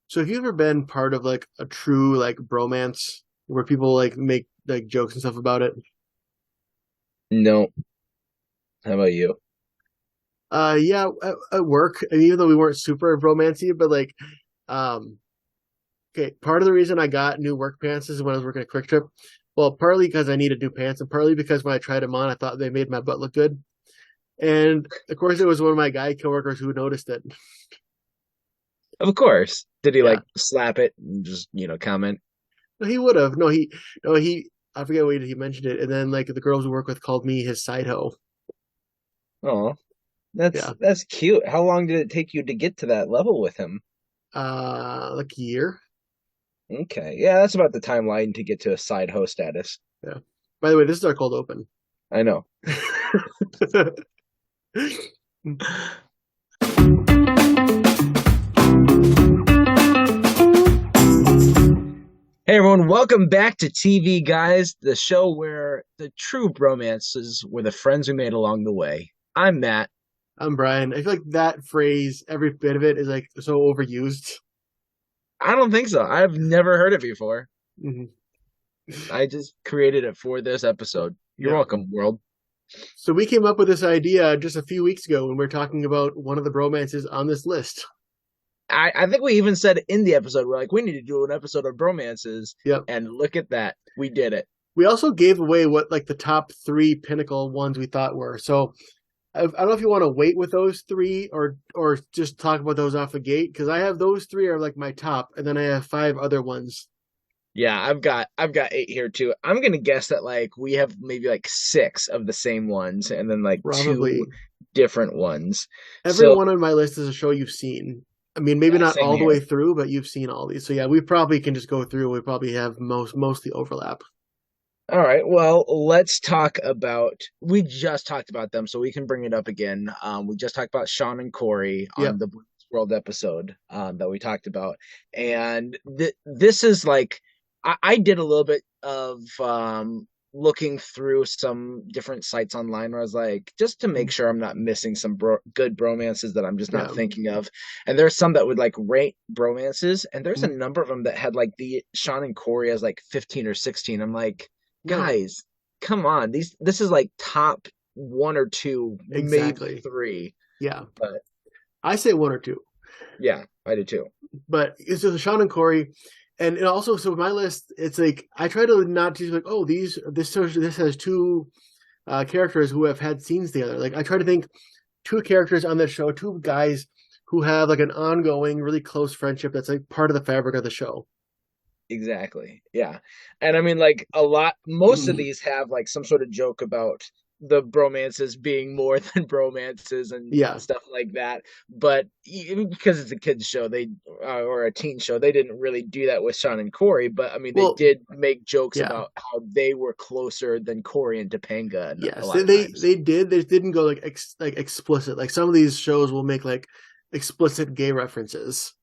So have you ever been part of like a true like bromance where people like make like jokes and stuff about it? No. How about you? Yeah, at work, and even though we weren't super romancy, but like, um, okay, part of the reason I got new work pants is when I was working at Quick Trip. Well, partly because I needed new pants, and partly because when I tried them on, I thought they made my butt look good. And of course, it was one of my guy coworkers who noticed it. Of course. Did he Yeah, like slap it and just, comment? no, he would have. No, he. I forget what he mentioned it, and then like the girls we work with called me his side hoe. Oh, Yeah, that's cute. How long did it take you to get to that level with him? like a year. Okay. Yeah, that's about the timeline to get to a side host status. Yeah. By the way, this is our cold open. I know. Hey everyone, welcome back to TV Guys, the show where the true bromances were the friends we made along the way. I'm Matt. I'm Brian. I feel like that phrase, every bit of it, is like so overused. I don't think so. I've never heard it before. Mhm. I just created it for this episode. You're Yeah. welcome, world. So we came up with this idea just a few weeks ago when we were talking about one of the bromances on this list. I think we even said in the episode, we're like, we need to do an episode of bromances. Yep. And look at that. We did it. We also gave away what like the top three pinnacle ones we thought were. So I don't know if you want to wait with those three or just talk about those off the gate because I have those three are like my top, and then I have five other ones. Yeah, I've got eight here too. I'm gonna guess that like we have maybe like six of the same ones and then like two Probably different ones. every So one on my list is a show you've seen. I mean, maybe yeah, not same all the way here. through, but you've seen all these. So yeah, we probably can just go through. We probably have mostly overlap. All right, well, let's talk about. We just talked about them, so we can bring it up again. We just talked about Sean and Corey on Yep. the Boys World episode that we talked about, and this is like I did a little bit of looking through some different sites online where I was like, just to make sure I'm not missing some good bromances that I'm just not Yeah. thinking of. And there's some that would like rate bromances, and there's a Mhm. number of them that had like the Sean and Corey as like 15 or 16. I'm like, No, guys, come on. This is like top one or two, maybe exactly. three. Yeah. But I say one or two, yeah, I do too. but it's just Sean and Corey. And also, so my list, it's like I try to not to like, oh, this has two characters who have had scenes together. Like I try to think two characters on this show, two guys who have like an ongoing, really close friendship that's like part of the fabric of the show. Exactly. Yeah. And I mean, like most of these have like some sort of joke about the bromances being more than bromances and Yeah. stuff like that. But even because it's a kids show, they or a teen show, they didn't really do that with Sean and Corey. But I mean, they Well, did make jokes yeah. about how they were closer than Corey and Topanga a Yes. lot They of they, times. they did. They didn't go like like explicit. Like some of these shows will make like explicit gay references,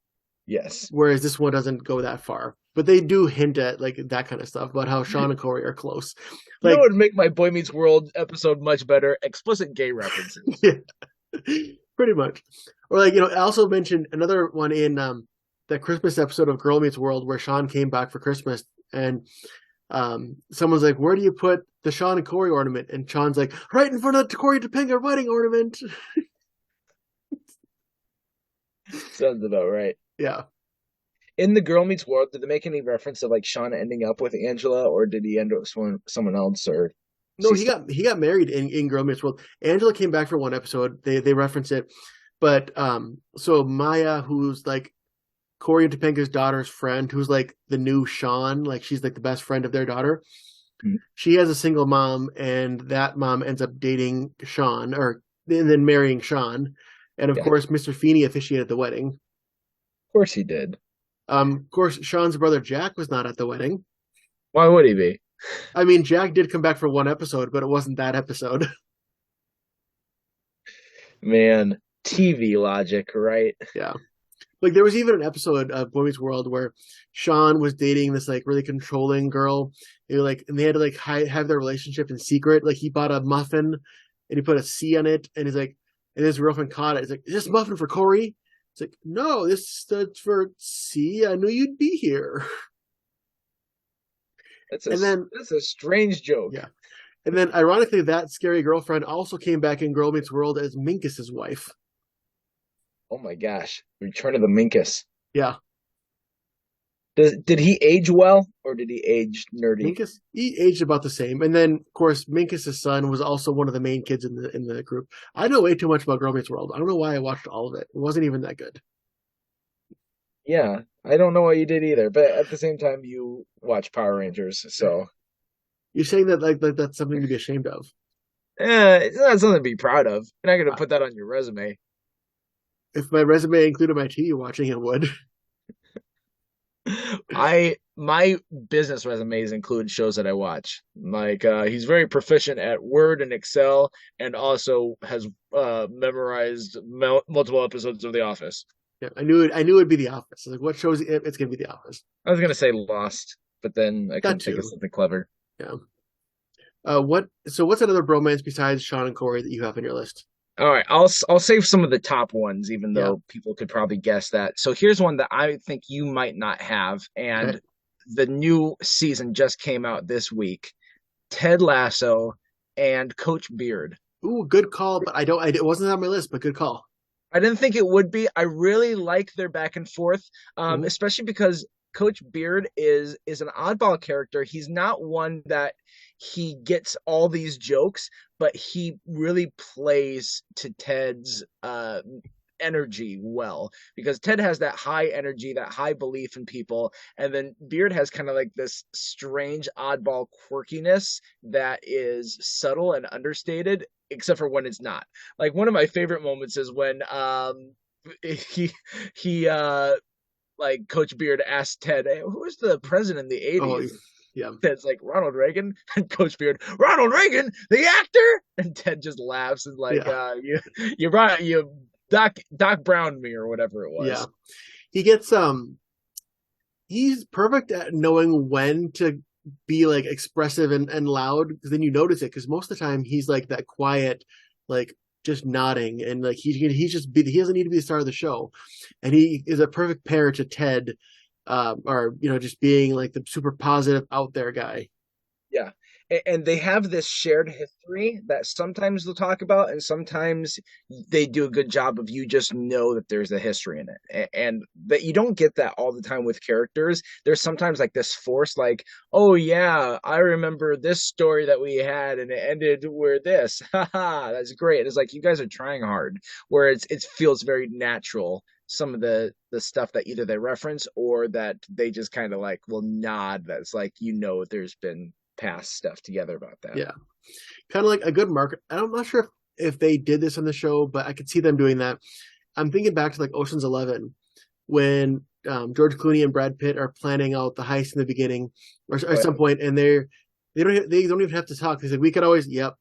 Yes. whereas this one doesn't go that far. But they do hint at like that kind of stuff about how Sean and Corey are close. You know Like, what would make my Boy Meets World episode much better? Explicit gay references. yeah, pretty much. Or like I also mentioned another one in that Christmas episode of Girl Meets World where Sean came back for Christmas and someone's like, "Where do you put the Sean and Corey ornament?" And Sean's like, "Right in front of the Corey Topanga wedding ornament." Sounds about right. Yeah. In the Girl Meets World, did they make any reference to like Sean ending up with Angela, or did he end up with someone else, or No, she he stuck? got married in Girl Meets World. Angela came back for one episode. They reference it, but so Maya, who's like Corey and Topanga's daughter's friend, who's like the new Sean, like she's like the best friend of their daughter. Hmm. She has a single mom, and that mom ends up dating Sean, or and then marrying Sean, and of Yeah, of course, Mr. Feeney officiated the wedding. course he did. Of course, Sean's brother Jack was not at the wedding. Why would he be? I mean, Jack did come back for one episode, but it wasn't that episode. Man, TV logic, right? Yeah. Like there was even an episode of Boy Meets World where Sean was dating this like really controlling girl. And they had to like have their relationship in secret. Like he bought a muffin and he put a C on it, and he's like, and his girlfriend caught it. He's like, "Is this muffin for Corey?" It's like, no, this stood for see, I knew you'd be here. That's a And then that's a strange joke. yeah. And then ironically, that scary girlfriend also came back in Girl Meets World as Minkus's wife. Oh my gosh, Return of the Minkus. Yeah. Did he age well or did he age nerdy? Minkus, he aged about the same. And then of course Minkus's son was also one of the main kids in the group. I know way too much about Girl Meets World. I don't know why I watched all of it. It wasn't even that good. Yeah, I don't know what you did either, but at the same time, you watch Power Rangers, so You're saying that like that's something to be ashamed of. it's not something to be proud of. You're not gonna put that on your resume. If my resume included my TV watching, it would. My business resumes include shows that I watch. Like he's very proficient at Word and Excel, and also has memorized multiple episodes of The Office. Yeah, I knew it. I knew it'd be The Office. Like, what shows it's gonna be The Office. I was gonna say Lost, but then I That couldn't think of too. something clever. Yeah. What? So what's another bromance besides Sean and Corey that you have on your list? All right, I'll save some of the top ones, even Yeah. though people could probably guess that. So here's one that I think you might not have, Okay. and the new season just came out this week. Ted Lasso and Coach Beard. Ooh, good call. But I don't. It wasn't on my list, but good call. I didn't think it would be. I really like their back and forth, Hmm. especially because Coach Beard is an oddball character. He's not one that he gets all these jokes, but he really plays to Ted's energy well because Ted has that high energy, that high belief in people, and then Beard has kind of like this strange oddball quirkiness that is subtle and understated, except for when it's not. Like one of my favorite moments is when he he like Coach Beard asked Ted, hey, who was the president in the Oh, 80s? yeah, Ted's like Ronald Reagan, and Coach Beard, Ronald Reagan, the actor, and Ted just laughs and like, yeah, you brought you Doc Brown me or whatever it yeah. was. He gets He's perfect at knowing when to be like expressive and loud because then you notice it because most of the time he's like that quiet, like just nodding and like he's just he doesn't need to be the star of the show, and he is a perfect pair to Ted, or just being like the super positive out there guy. Yeah. And they have this shared history that sometimes they'll talk about, and sometimes they do a good job of you just know that there's a history in it. And that you don't get that all the time with characters. There's sometimes like this force, like, oh, yeah, I remember this story that we had, and it ended where this. Haha, that's great. It's like you guys are trying hard, where it feels very natural. Some of the stuff that either they reference or that they just kind of like will nod. That's like there's been past stuff together about that. Yeah, kind of like a good market. I'm not sure if they did this on the show, but I could see them doing that. I'm thinking back to like Ocean's 11 when George Clooney and Brad Pitt are planning out the heist in the beginning, or Oh at yeah, some point, and they don't even have to talk. They said we could always yep,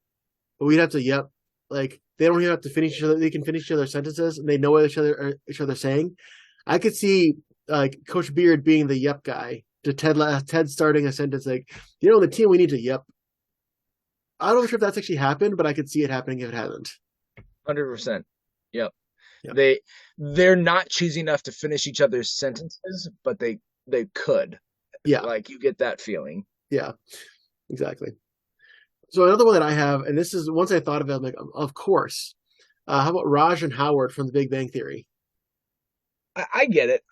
but we'd have to yep. Like they don't even have to finish each other. They can finish each other's sentences, and they know what each other saying. I could see like Coach Beard being the yep guy to Ted starting a sentence like, on the team we need to yep. I don't know if that's actually happened, but I could see it happening if it hasn't. 100%. Yep. Yep. They're not cheesy enough to finish each other's sentences, but they could. Yeah. Like you get that feeling. Yeah. Exactly. So another one that I have, and this is once I thought of it, I'm like, of course. How about Raj and Howard from The Big Bang Theory? I get it.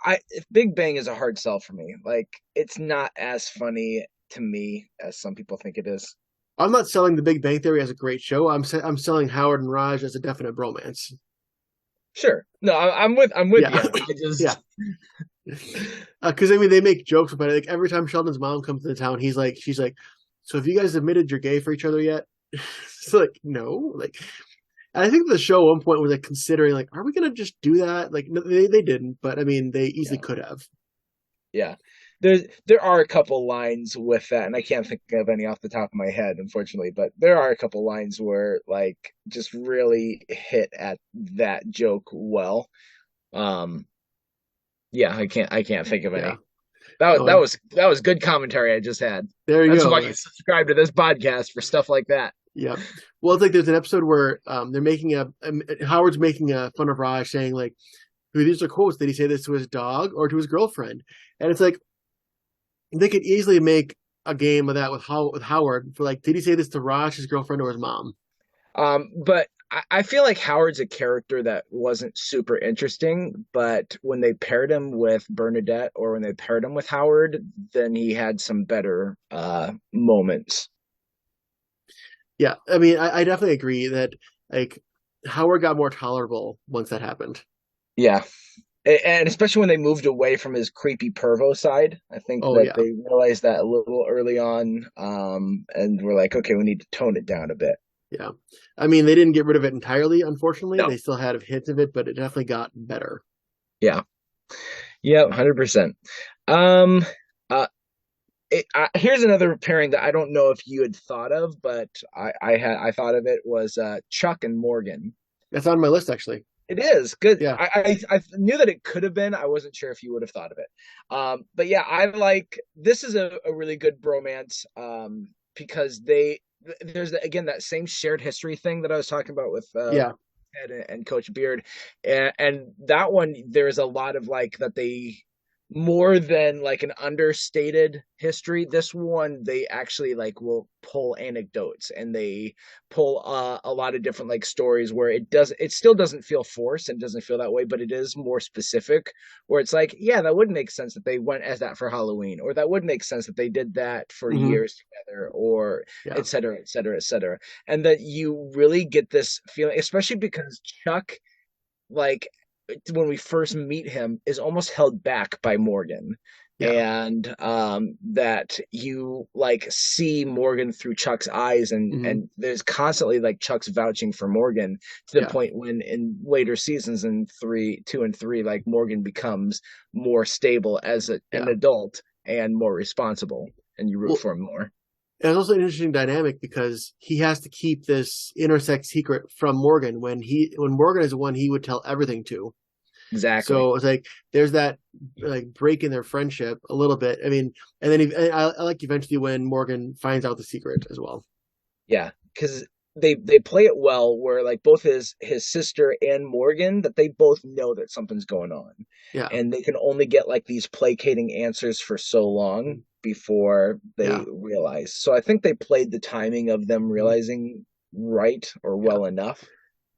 Big Bang is a hard sell for me. Like it's not as funny to me as some people think it is. I'm not selling The Big Bang Theory as a great show. I'm selling Howard and Raj as a definite bromance. Sure. No, I'm with Yeah, you. I yeah. just Because I mean, they make jokes about it. Like every time Sheldon's mom comes to the town, she's like, "So have you guys admitted you're gay for each other yet?" It's like, no. Like, and I think the show at one point was like considering, like, are we gonna just do that? Like, no, they didn't, but I mean, they easily yeah. could have. Yeah. There are a couple lines with that, and I can't think of any off the top of my head, unfortunately, but there are a couple lines where like just really hit at that joke well. Um yeah, I can't think of Yeah. any. That Oh, that and was that was good commentary I just had. there you That's go. why you subscribe to this podcast for stuff like that. Yeah. Well, it's like there's an episode where they're making Howard's making a fun of Raj saying like these are quotes. Did he say this to his dog or to his girlfriend? And it's like they could easily make a game of that with Howard for like, did he say this to Raj, his girlfriend, or his mom? But I feel like Howard's a character that wasn't super interesting, but when they paired him with Bernadette or when they paired him with Howard, then he had some better moments. Yeah, I mean, I definitely agree that like Howard got more tolerable once that happened. Yeah. And especially when they moved away from his creepy pervo side, I think Oh that yeah, they realized that a little early on, and we're like, okay, we need to tone it down a bit. yeah. I mean, they didn't get rid of it entirely. Unfortunately, No. they still had hints of it, but it definitely got better. Yeah. Yeah, 100%. Um, uh, Here's another pairing that I don't know if you had thought of, but I thought of it was Chuck and Morgan. That's on my list actually. It is good. Yeah, I knew that it could have been. I wasn't sure if you would have thought of it. But yeah, I like this is a really good bromance because there's again that same shared history thing that I was talking about with yeah, Ed and Coach Beard, and that one there's a lot of like that they more than like an understated history. This one they actually like will pull anecdotes and they pull a lot of different like stories where it still doesn't feel forced and doesn't feel that way, but it is more specific where it's like, yeah, that would make sense that they went as that for Halloween, or that would make sense that they did that for hmm, years together, or yeah, et cetera, et cetera, et cetera. And that you really get this feeling, especially because Chuck, like when we first meet him, is almost held back by Morgan. yeah, And that you like see Morgan through Chuck's eyes, and hmm, there's constantly like Chuck's vouching for Morgan to the yeah, point when in later seasons in 2 and 3, like Morgan becomes more stable as an yeah. adult and more responsible, and you root Well, for him more. it's also an interesting dynamic because he has to keep this intersect secret from Morgan when Morgan is the one he would tell everything to. Exactly. So it's like there's that like break in their friendship a little bit. I mean, and then I like eventually when Morgan finds out the secret as well. Yeah, because they play it well where like both his sister and Morgan that they both know that something's going on, Yeah, and they can only get like these placating answers for so long before they yeah, realize. So I think they played the timing of them realizing right or yeah. well enough.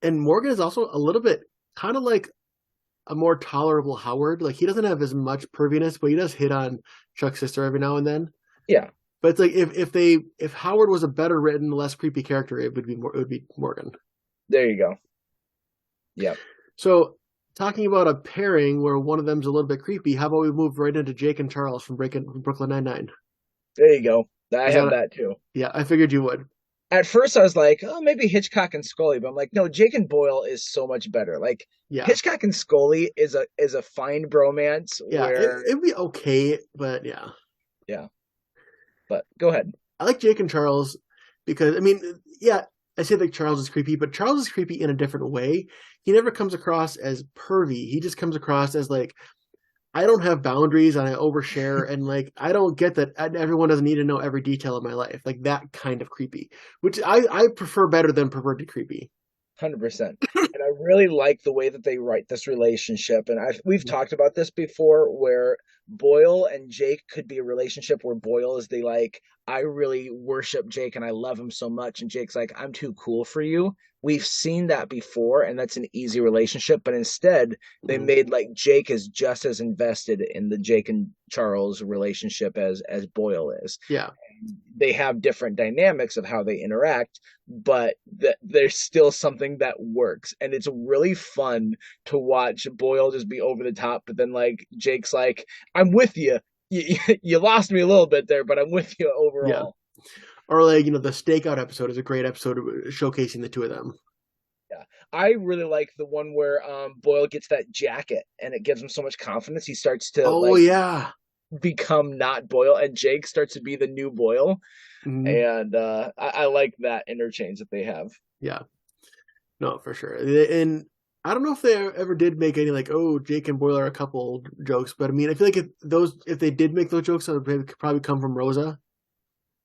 And Morgan is also a little bit kind of like a more tolerable Howard. Like he doesn't have as much perviness, but he does hit on Chuck's sister every now and then. Yeah, But it's like if Howard was a better written, less creepy character, it would be Morgan. there you go. Yep, So talking about a pairing where one of them's a little bit creepy, how about we move right into Jake and Charles from Brooklyn Nine-Nine? there you go. I Is have that that too. yeah? I figured you would. At first I was like, oh, maybe Hitchcock and Scully, but I'm like, no, Jake and Boyle is so much better. Like Yeah, Hitchcock and Scully is a fine bromance yeah. where It'd be okay, but yeah, yeah, but go ahead. I like Jake and Charles because I mean, yeah, I say like Charles is creepy, but Charles is creepy in a different way. He never comes across as pervy. He just comes across as like I don't have boundaries and I overshare and like I don't get that everyone doesn't need to know every detail of my life. Like that kind of creepy, which I prefer better than perverted creepy. 100%. And I really like the way that they write this relationship. And we've talked about this before where Boyle and Jake could be a relationship where Boyle is the like, I really worship Jake and I love him so much. And Jake's like, I'm too cool for you. We've seen that before, and that's an easy relationship. But instead, they Mhm. made like Jake is just as invested in the Jake and Charles relationship as Boyle is. Yeah, They have different dynamics of how they interact, but there's still something that works. And it's really fun to watch Boyle just be over the top, but then like Jake's like, I'm with you. You lost me a little bit there, but I'm with you yeah. overall. Or like the stakeout episode is a great episode showcasing the two of them. Yeah. I really like the one where Boyle gets that jacket and it gives him so much confidence. He starts to Oh like yeah, become not Boyle, and Jake starts to be the new Boyle. hmm, And I like that interchange that they have. yeah. No, for sure. And I don't know if they ever did make any like, oh, Jake and Boyle are a couple jokes, but I mean, I feel like if they did make those jokes, it would probably come from Rosa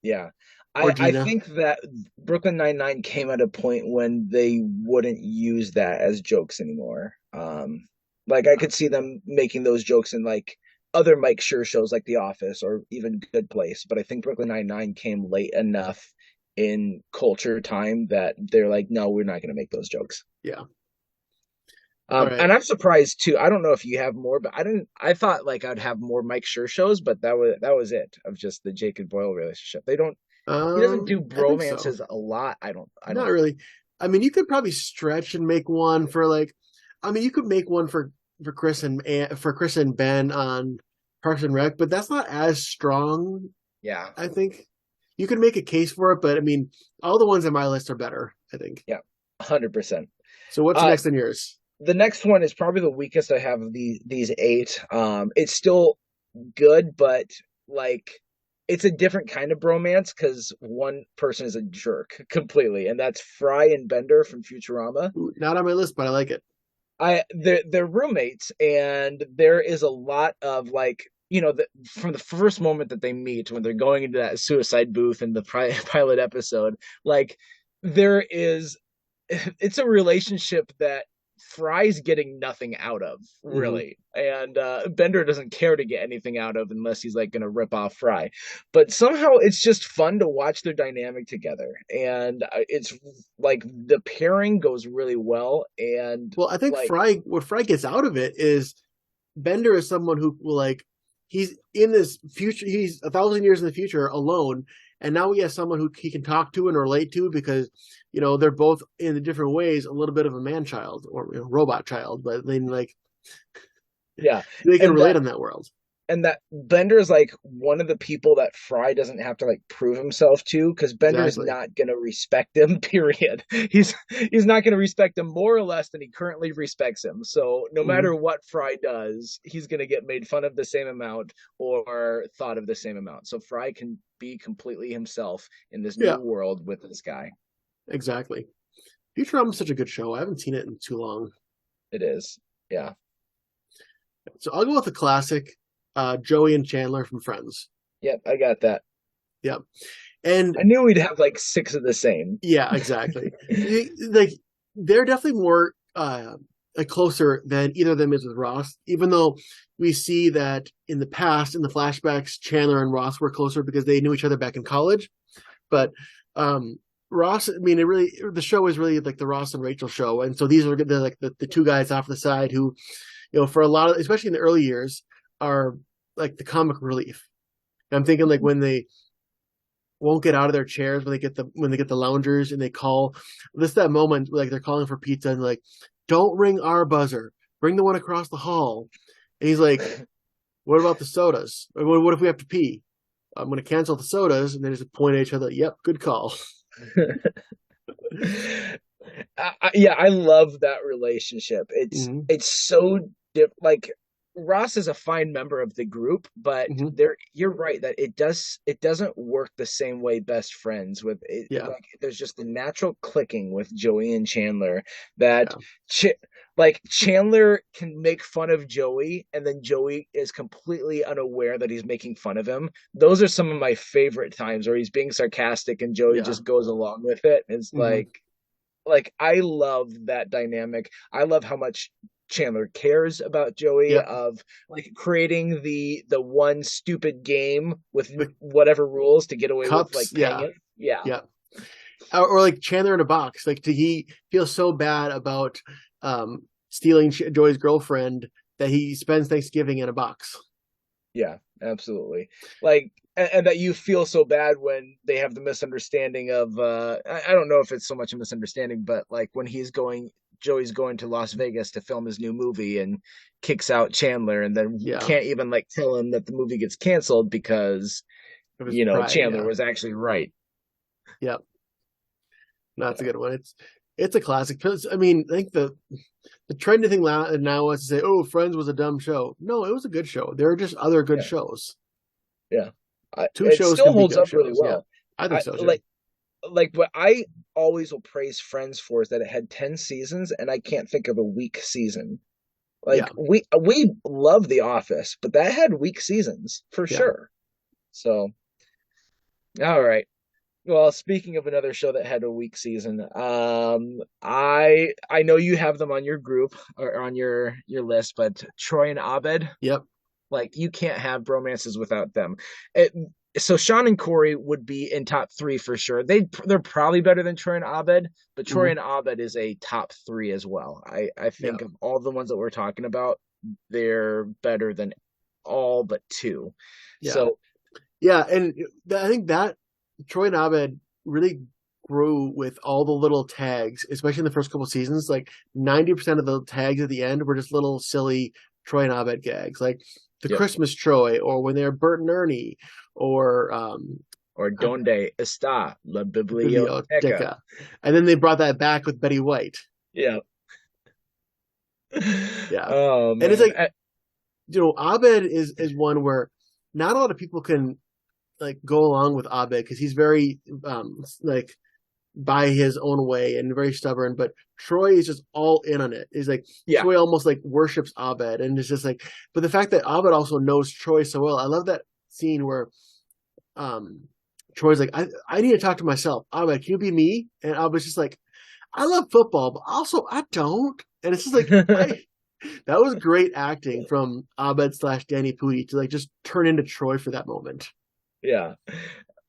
Yeah. or I Gina. think that Brooklyn Nine-Nine came at a point when they wouldn't use that as jokes anymore. Like I Yeah. could see them making those jokes in like other Mike Schur shows like The Office or even Good Place, but I think Brooklyn Nine-Nine came late enough in culture time that they're like, no, we're not going to make those jokes. Yeah. All right. And I'm surprised too. I don't know if you have more, but I didn't. I thought like I'd have more Mike Schur shows, but that was it of just the Jake and Boyle relationship. They don't. He doesn't do I think so. bromances a lot. I don't. I Not don't. really. I mean, you could probably stretch and make one for like, I mean, you could make one for Chris and Ben on Parks and Rec, but that's not as strong. Yeah. I think you could make a case for it, but I mean, all the ones on my list are better. I think. Yeah. 100%. So what's Uh, next on yours? the next one is probably the weakest I have of these eight. It's still good, but like it's a different kind of bromance because one person is a jerk completely, and that's Fry and Bender from Futurama. Ooh, not on my list, but I like it. They're roommates, and there is a lot of like from the first moment that they meet when they're going into that suicide booth in the pilot episode, like there is it's a relationship that Fry's getting nothing out of, Hmm. really. And Bender doesn't care to get anything out of unless he's like going to rip off Fry. But somehow it's just fun to watch their dynamic together. And it's like the pairing goes really well. And Well, I think like, What Fry gets out of it is Bender is someone who will like he's in this future. He's 1,000 years in the future alone, and now he has someone who he can talk to and relate to because they're both in the different ways a little bit of a man child or robot child, but then like yeah. they can And relate that on that world. and that Bender is like one of the people that Fry doesn't have to like prove himself to because Bender's Exactly. not gonna respect him. Period. He's not gonna respect him more or less than he currently respects him. So no Hmm. matter what Fry does, he's gonna get made fun of the same amount or thought of the same amount. So Fry can be completely himself in this Yeah, new world with this guy. exactly. Futurama's such a good show. I haven't seen it in too long, It is. Yeah. so I'll go with the classic, Joey and Chandler from Friends. Yep. I got that. Yeah, and I knew we'd have like six of the same. yeah, exactly. Like they're definitely more like closer than either of them is with Ross. Even though we see that in the past, in the flashbacks, Chandler and Ross were closer because they knew each other back in college. But Ross, I mean, the show is really like the Ross and Rachel show, and so these are the two guys off the side who, for a lot of, especially in the early years, are like the comic relief. And I'm thinking like when they won't get out of their chairs when they get the loungers and they call this that moment like they're calling for pizza and like don't ring our buzzer, bring the one across the hall, and he's like, what about the sodas, or what if we have to pee? I'm going to cancel the sodas, and they just point at each other, yep, good call. Yeah, I love that relationship. It's Hmm. it's so like Ross is a fine member of the group, but Hmm. you're right that it doesn't work the same way best friends with it. Yeah. Like there's just the natural clicking with Joey and Chandler that Yeah. Ch like Chandler can make fun of Joey, and then Joey is completely unaware that he's making fun of him. Those are some of my favorite times where he's being sarcastic and Joey Yeah. just goes along with it. It's Hmm. like I love that dynamic. I love how much Chandler cares about Joey Yep. of like creating the one stupid game with The whatever rules to get away with cups. like paying Yeah. it. Yeah. Yeah. Or like Chandler in a box, like he feels so bad about stealing Joey's girlfriend that he spends Thanksgiving in a box. Yeah, absolutely. Like and that you feel so bad when they have the misunderstanding of I don't know if it's so much a misunderstanding, but like when Joey's going to Las Vegas to film his new movie and kicks out Chandler and then Yeah. can't even like tell him that the movie gets canceled because Of his pride. Chandler Yeah. was actually right. Yeah. No, that's a Yeah. good one. It's a classic. 'Cause, I mean, I think the trendy thing now is to say, "Oh, Friends was a dumb show." No, it was a good show. There are just other good Yeah. shows. Yeah. Two It shows still can be holds good up really shows. Yeah, well. I think I so too. like what I always will praise Friends for is that it had 10 seasons and I can't think of a weak season. Yeah, Like we love The Office, but that had weak seasons for yeah. sure. So, all right. Well, speaking of another show that had a weak season, I know you have them on your group or on your list, but Troy and Abed, Yep. like you can't have bromances without them. It, so Sean and Corey would be in top three for sure. They're probably better than Troy and Abed, but Troy Hmm. and Abed is a top three as well. I Yeah. think of all the ones that we're talking about, they're better than all but two. Yeah. So Yeah. And I think that Troy and Abed really grew with all the little tags, especially in the first couple seasons. Like 90% of the tags at the end were just little silly Troy and Abed gags, like the yep. Christmas Troy, or when they're Bert and Ernie, or Or donde está la biblioteca? Biblioteca. And then they brought that back with Betty White. Yeah. Yeah. Oh And it's man. like, Abed is one where not a lot of people can like go along with Abed because he's very like by his own way and very stubborn. But Troy is just all in on it. He's like Yeah. Troy almost like worships Abed, and it's just like. But the fact that Abed also knows Troy so well, I love that scene where um Troy's like, I need to talk to myself. Abed, can you be me? And Abed's just like, I love football, but also I don't. And it's just like, why? That was great acting from Abed slash Danny Pudi to like just turn into Troy for that moment. Yeah.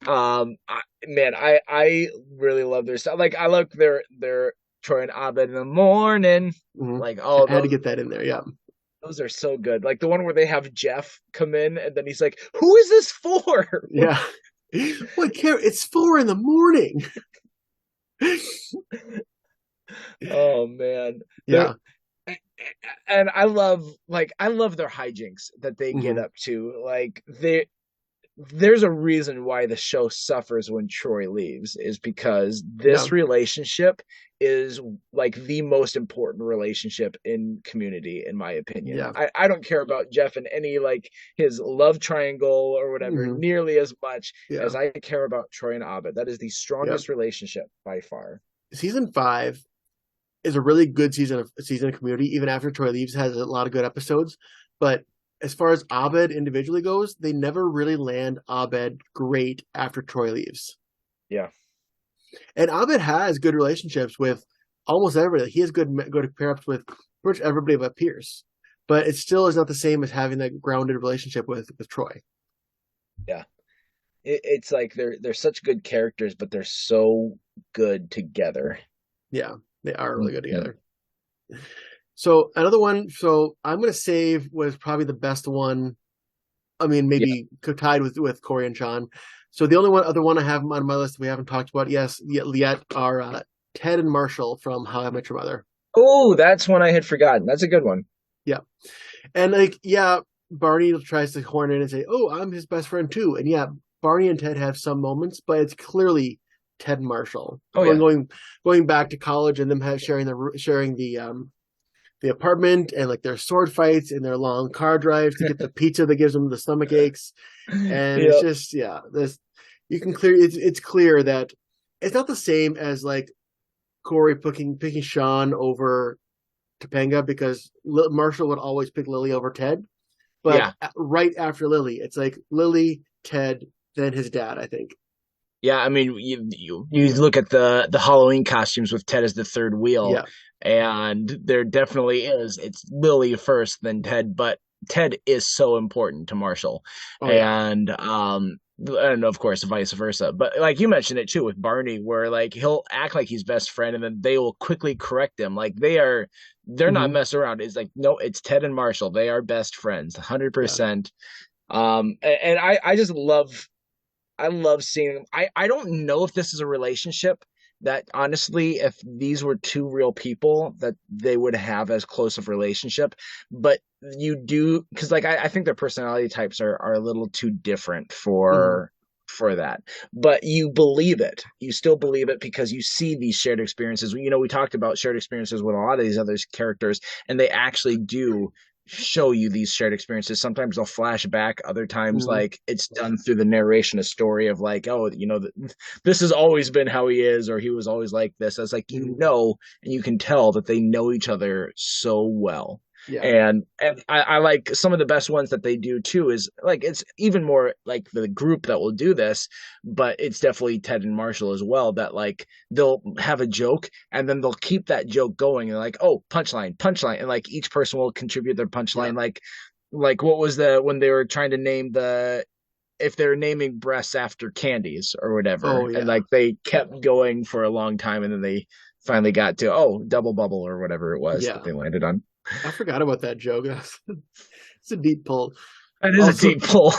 Man, I really love their stuff. Like I love their Troy and Abed in the morning. Mm-hmm. Like I oh had to get that in there. Yeah. those are so good. Like the one where they have Jeff come in and then he's like, "Who is this for?" Yeah. Well, care. It's 4 in the morning. Oh man. They're Yeah. and I love their hijinks that they get Hmm. up to. Like there's a reason why the show suffers when Troy leaves is because Yeah. this relationship is like the most important relationship in Community, in my opinion. Yeah. I don't care about Jeff and any like his love triangle or whatever Hmm. nearly as much Yeah. as I care about Troy and Abed. That is the Yeah. strongest relationship by far. Season 5 is a really good season of Community. Even after Troy leaves, has a lot of good episodes. But as far as Abed individually goes, they never really land Abed great after Troy leaves. Yeah. And Abed has good relationships with almost everybody. He has good pair ups with pretty much everybody but Pierce. But it still is not the same as having that grounded relationship with Troy. Yeah. It's like they're such good characters, but they're so good together. Yeah, they are really good Mhm. together. So another one. So I'm gonna save was probably the best one. I mean, Yeah. maybe tied with Corey and Sean. So the only other one I have on my list we haven't talked about yet are Ted and Marshall from How I Met Your Mother. Oh, that's one I had forgotten. That's a good one. Yeah, and like yeah, Barney tries to horn in and say, "Oh, I'm his best friend too." And yeah, Barney and Ted have some moments, but it's clearly Ted and Marshall Oh going yeah. going going back to college and them sharing the apartment and like their sword fights and their long car drives to get the pizza that gives them the stomach aches. And it's Yep. just yeah, this you can clear it's clear that it's not the same as like Corey picking Sean over Topanga because Marshall would always pick Lily over Ted. But Yeah. right after Lily, it's like Lily, Ted, then his dad. I think. Yeah, I mean, you look at the Halloween costumes with Ted as the third wheel, Yeah. and there definitely is. It's Lily first, then Ted, but Ted is so important to Marshall, Oh yeah. and of course vice versa. But like you mentioned it too with Barney, where like he'll act like he's best friend, and then they will quickly correct him. Like they're not Hmm. messing around. It's like no, it's Ted and Marshall. They are best friends, Yeah. 100%. And I just I love seeing them. I don't know if this is a relationship that honestly, if these were two real people, that they would have as close of relationship. But you do because like I think their personality types are a little too different Hmm. for that. But you believe it. You still believe it because you see these shared experiences. You know, we talked about shared experiences with a lot of these other characters, and they actually do show you these shared experiences. Sometimes they'll flash back, other times Hmm. like it's done through the narration, a story of like, oh, this has always been how he is, or he was always like this. It's like Hmm. and you can tell that they know each other so well. Yeah. And I like some of the best ones that they do too is like it's even more like the group that will do this, but it's definitely Ted and Marshall as well that like they'll have a joke and then they'll keep that joke going and like, oh, punchline, punchline, and like each person will contribute their Yeah. punchline. Like what was the when they were trying to name the if they're naming breasts after candies or Oh whatever, and yeah. like they kept going for a long time, and then they finally got to oh double bubble or whatever it was that Yeah. they landed on. I forgot about that joke. It's a deep pull. That is a Also, deep pull.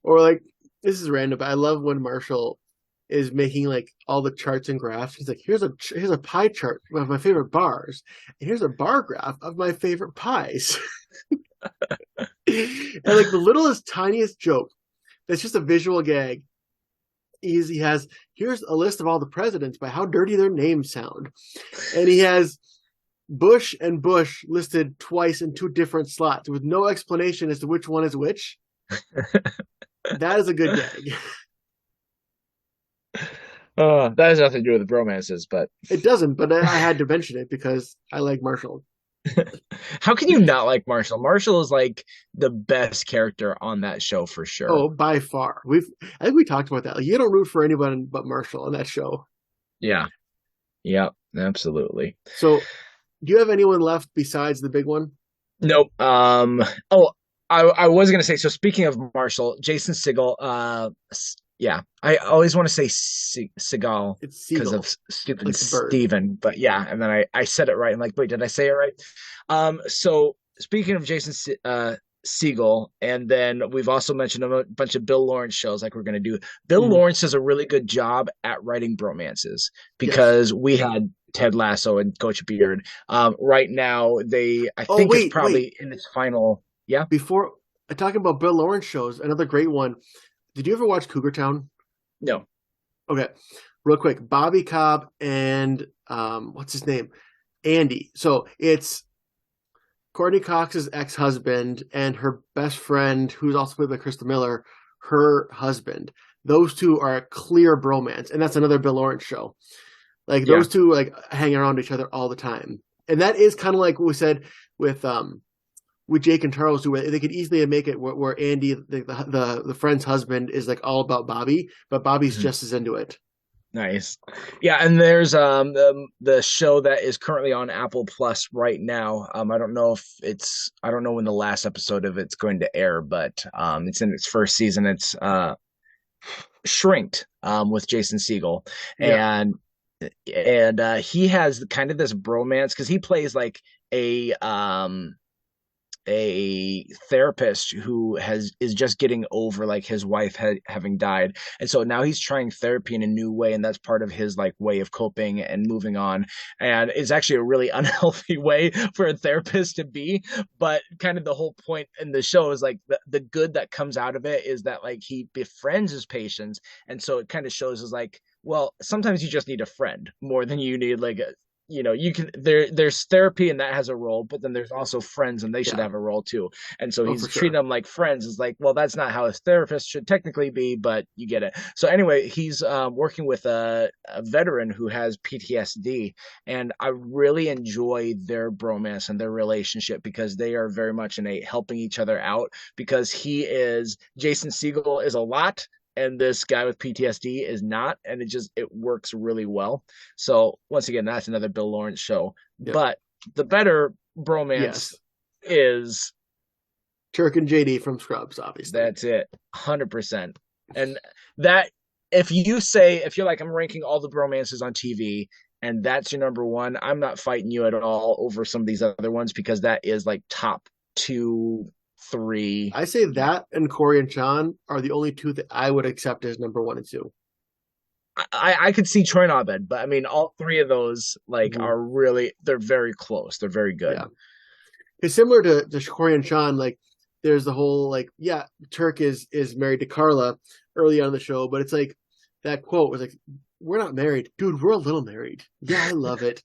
or like this is random, but I love when Marshall is making like all the charts and graphs. He's like, here's a pie chart of my favorite bars, and here's a bar graph of my favorite pies. And like the littlest, tiniest joke that's just a visual gag. He has here's a list of all the presidents by how dirty their names sound, and he has Bush and Bush listed twice in two different slots with no explanation as to which one is which. That is a good gag. That has nothing to do with the bromances, but It doesn't, but I had to mention it because I like Marshall. how can you not like Marshall? Marshall is like the best character on that show for sure. Oh, by far. I think we talked about that. Like, you don't root for anyone but Marshall on that show. Yeah, yeah, absolutely. So, do you have anyone left besides the big one? Nope. Oh, I was gonna say. So speaking of Marshall, Jason Segel. Yeah, I always want to say Seagal It's because of Seagull, stupid like the bird. Steven, but yeah, and then I said it right. I'm like, wait, did I say it right? So speaking of Jason Segel, and then we've also mentioned a bunch of Bill Lawrence shows like we're gonna do. Bill Mhm. Lawrence does a really good job at writing bromances Yes. because we had Ted Lasso and Coach Beard. Right now, I Oh, think it's wait. probably in its final. Yeah, Before talking about Bill Lawrence shows, another great one. Did you ever watch Cougar Town? no, Okay, real quick. Bobby Cobb and what's his name? Andy. So it's Courtney Cox's ex-husband and her best friend, who's also played by Krista Miller, her husband. Those two are a clear bromance, and that's another Bill Lawrence show. Like yeah. those two, like hang around each other all the time, and that is kind of like what we said with with Jake and Charles, who they could easily make it where Andy, the friend's husband, is like all about Bobby, but Bobby's Mhm. just as into it. Nice. Yeah, and there's the show that is currently on Apple Plus right now. I don't know if it's I don't know when the last episode of it's going to air, but it's in its first season. It's Shrinked with Jason Segel, Yeah. and he has kind of this bromance because he plays like a um a therapist who has is just getting over like his wife having died, and so now he's trying therapy in a new way, and that's part of his like way of coping and moving on, and it's actually a really unhealthy way for a therapist to be, but kind of the whole point in the show is like the good that comes out of it is that like he befriends his patients, and so it kind of shows as like well sometimes you just need a friend more than you need like a you can there's therapy and that has a role, but then there's also friends and they should Yeah. have a role too, and so Oh, he's for treating sure. them like friends. Is like well that's not how a therapist should technically be, but you get it. So anyway, he's working with a veteran who has PTSD, and I really enjoy their bromance and their relationship because they are very much in a helping each other out, because Jason Segel is a lot and this guy with PTSD is not, and it works really well. So once again, that's another Bill Lawrence show. Yep. But the better bromance Yes. is Turk and JD from Scrubs, obviously. that's it, 100%. And that if you're like I'm ranking all the bromances on TV and that's your number one, I'm not fighting you at all over some of these other ones because that is like top two, three. I say that and Corey and Sean are the only two that I would accept as number one and two. I could see Troy and Abed, but I mean all three of those like Mm-hmm. are really they're very close. They're very good. Yeah. It's similar to Corey and Sean. Like, there's the whole like, yeah, Turk is married to Carla early on in the show, but it's like that quote was like, "We're not married, dude. We're a little married." Yeah, I love it.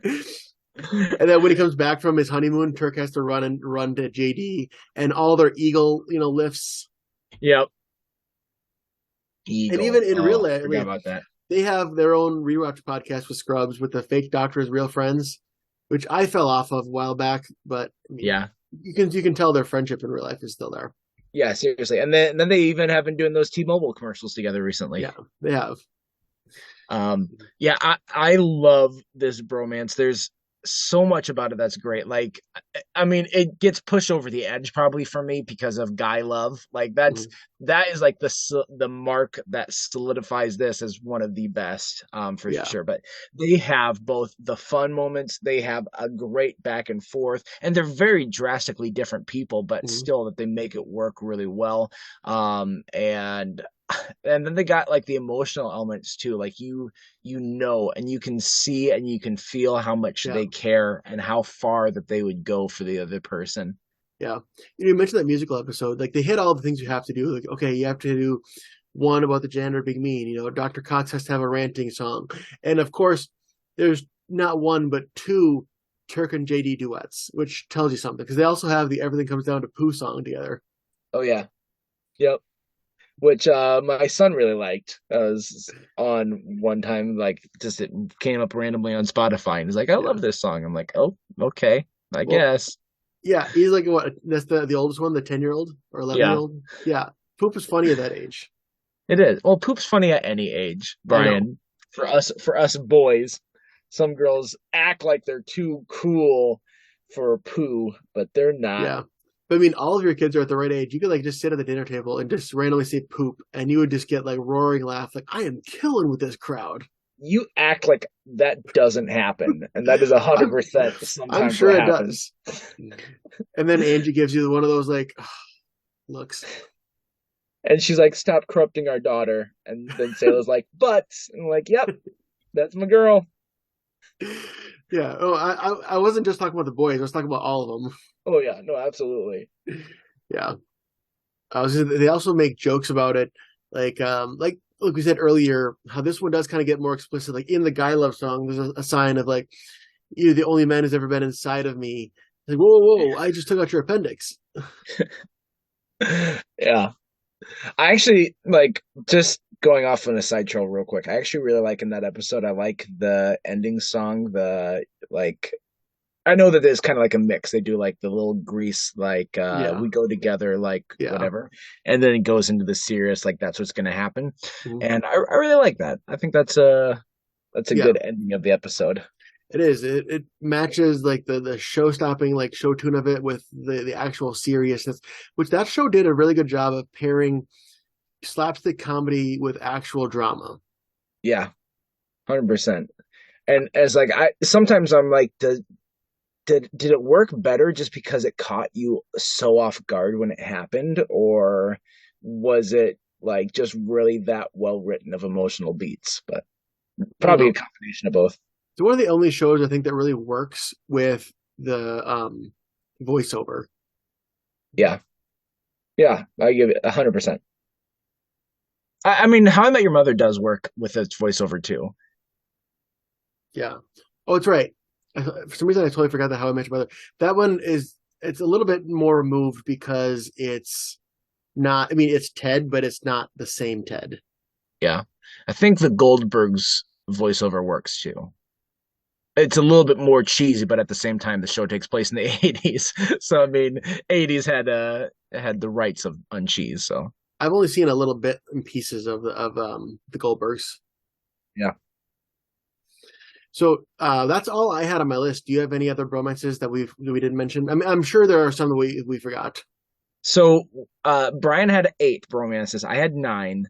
And then when he comes back from his honeymoon, Turk has to run to JD and all their eagle, lifts. Yep. And even Eagle. in real Oh, life, forgot about that. they have their own rewatch podcast with Scrubs with the fake doctors, real friends, which I fell off of a while back. But I mean, Yeah. you can tell their friendship in real life is still there. Yeah, seriously. And then they even have been doing those T-Mobile commercials together recently. Yeah, they have. Um, yeah, I love this bromance. There's so much about it that's great. Like, I mean, it gets pushed over the edge probably for me because of guy love. Like Mhm. that is like the mark that solidifies this as one of the best, for Yeah. sure. But they have both the fun moments, they have a great back and forth, and they're very drastically different people, but Mhm. still that they make it work really well. And then they got like the emotional elements too, like and you can see and you can feel how much Yeah. they care and how far that they would go for the other person. Yeah. You mentioned that musical episode. Like they hit all the things you have to do. Like, okay, you have to do one about the janitor being mean. Dr. Cox has to have a ranting song. And of course, there's not one but two Turk and JD duets, which tells you something. Because they also have the Everything Comes Down to Pooh song together. Oh yeah. Yep. Which my son really liked. I was on one time, like just it came up randomly on Spotify and he's like, I Yeah. love this song. I'm like, oh, okay, I Well, guess. yeah, he's like what? That's the oldest one, the 10-year-old or 11 year Yeah, old. Yeah, Poop is funny at that age. it is. Well, poop's funny at any age, I know. Brian. For us boys, some girls act like they're too cool for poo, but they're not. Yeah. But I mean, all of your kids are at the right age. You could like just sit at the dinner table and just randomly say poop, and you would just get like roaring laugh, like I am killing with this crowd. You act like that doesn't happen, and that is a hundred I'm, percent I'm sometimes sure what it happens. does. And then Angie gives you one of those like looks. And she's like, "Stop corrupting our daughter." And then Sayla's like, "Butts," and I'm like, "Yep, that's my girl." Yeah. Oh, I wasn't just talking about the boys. I was talking about all of them. Oh yeah, no, absolutely. Yeah. They also make jokes about it, like we said earlier, how this one does kind of get more explicit. Like in the Guy Love song, there's a sign of like you're the only man who's ever been inside of me. Like whoa, whoa, I just took out your appendix. Yeah. I actually like just going off on a side trail real quick. I actually really like in that episode. I like the ending song. The like, I know that there's kind of like a mix. They do like the little Grease, like Yeah, we go together, like yeah. whatever, and then it goes into the serious, like that's what's gonna happen. Mhm. And I really like that. I think that's a Yeah. good ending of the episode. It is. It matches like the show stopping like show tune of it with the actual seriousness, which that show did a really good job of pairing slapstick comedy with actual drama. Yeah, 100%. And as like I sometimes I'm like, did it work better just because it caught you so off guard when it happened, or was it like just really that well written of emotional beats? But I don't probably a know. combination of both. It's one of the only shows I think that really works with the voiceover. Yeah, yeah, I give it 100%. I mean, How I Met Your Mother does work with its voiceover too. Yeah. Oh, it's right. For some reason, I totally forgot that How I Met Your Mother. That one is it's a little bit more removed because it's not. I mean, it's Ted, but it's not the same Ted. Yeah, I think the Goldbergs voiceover works too. It's a little bit more cheesy, but at the same time, the show takes place in the 80s. So I mean, 80s had the rights of uncheese. So I've only seen a little bit in pieces of the Goldbergs. yeah. So that's all I had on my list. Do you have any other bromances that we didn't mention? I mean, I'm sure there are some that we forgot. So Brian had 8 bromances. I had 9.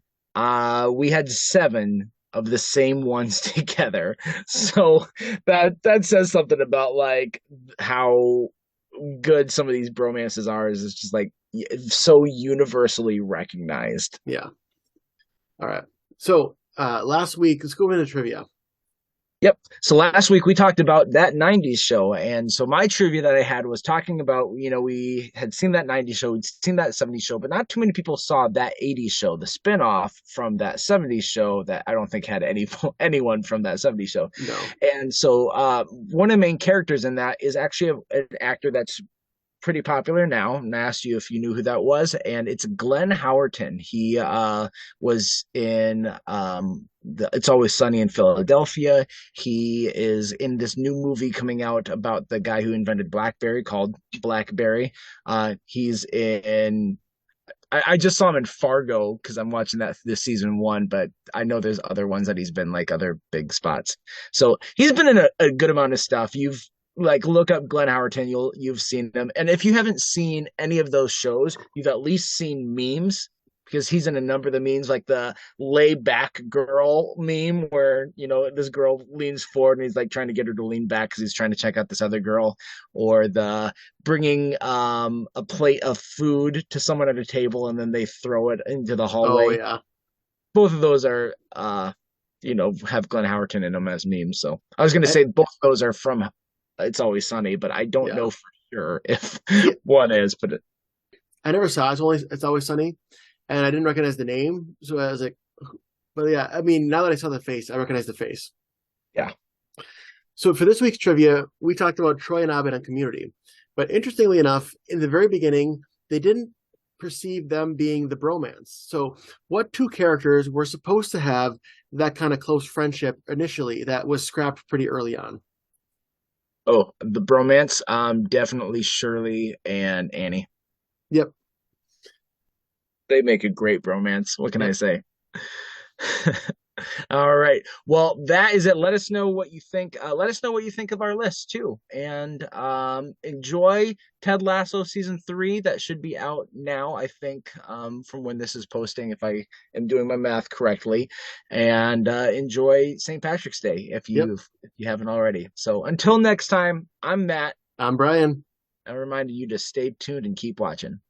We had 7 of the same ones together. So that says something about like how good some of these bromances are. Is it's just like so universally recognized. Yeah. All right. So last week, let's go into trivia. Yep. So last week we talked about that 90s show. And so my trivia that I had was talking about, we had seen that 90s show, we'd seen that 70s show, but not too many people saw that 80s show, the spinoff from that 70s show that I don't think had anyone from that 70s show. No. And so one of the main characters in that is actually an actor that's pretty popular now. And I asked you if you knew who that was, and it's Glenn Howerton. He was in It's Always Sunny in Philadelphia. He is in this new movie coming out about the guy who invented BlackBerry called Blackberry. He's in I just saw him in Fargo because I'm watching that this season one, but I know there's other ones that he's been like other big spots. So he's been in a good amount of stuff. You've like look up Glenn Howerton, you've seen him. And if you haven't seen any of those shows, you've at least seen memes because he's in a number of the memes, like the lay back girl meme where, this girl leans forward and he's like trying to get her to lean back because he's trying to check out this other girl, or the bringing a plate of food to someone at a table and then they throw it into the Oh hallway. yeah. Both of those are have Glenn Howerton in them as memes. So I was going to I, say both of those are from It's Always Sunny, but I don't yeah. know for sure if See, one is. But I never saw It's Always Sunny, and I didn't recognize the name, so I was like, but yeah, I mean, now that I saw the face, I recognize the face. yeah. So for this week's trivia, we talked about Troy and Abed on Community. But interestingly enough, in the very beginning, they didn't perceive them being the bromance. So what two characters were supposed to have that kind of close friendship initially that was scrapped pretty early on? Oh, the bromance. Definitely Shirley and Annie. Yep, They make a great bromance. What can I yep, say? All right. Well, that is it. Let us know what you think. Let us know what you think of our list too, and enjoy Ted Lasso season 3. That should be out now, I think, from when this is posting, if I am doing my math correctly. And enjoy St. Patrick's Day yep. if you haven't already. So until next time, I'm Matt. I'm Brian. I reminded you to stay tuned and keep watching.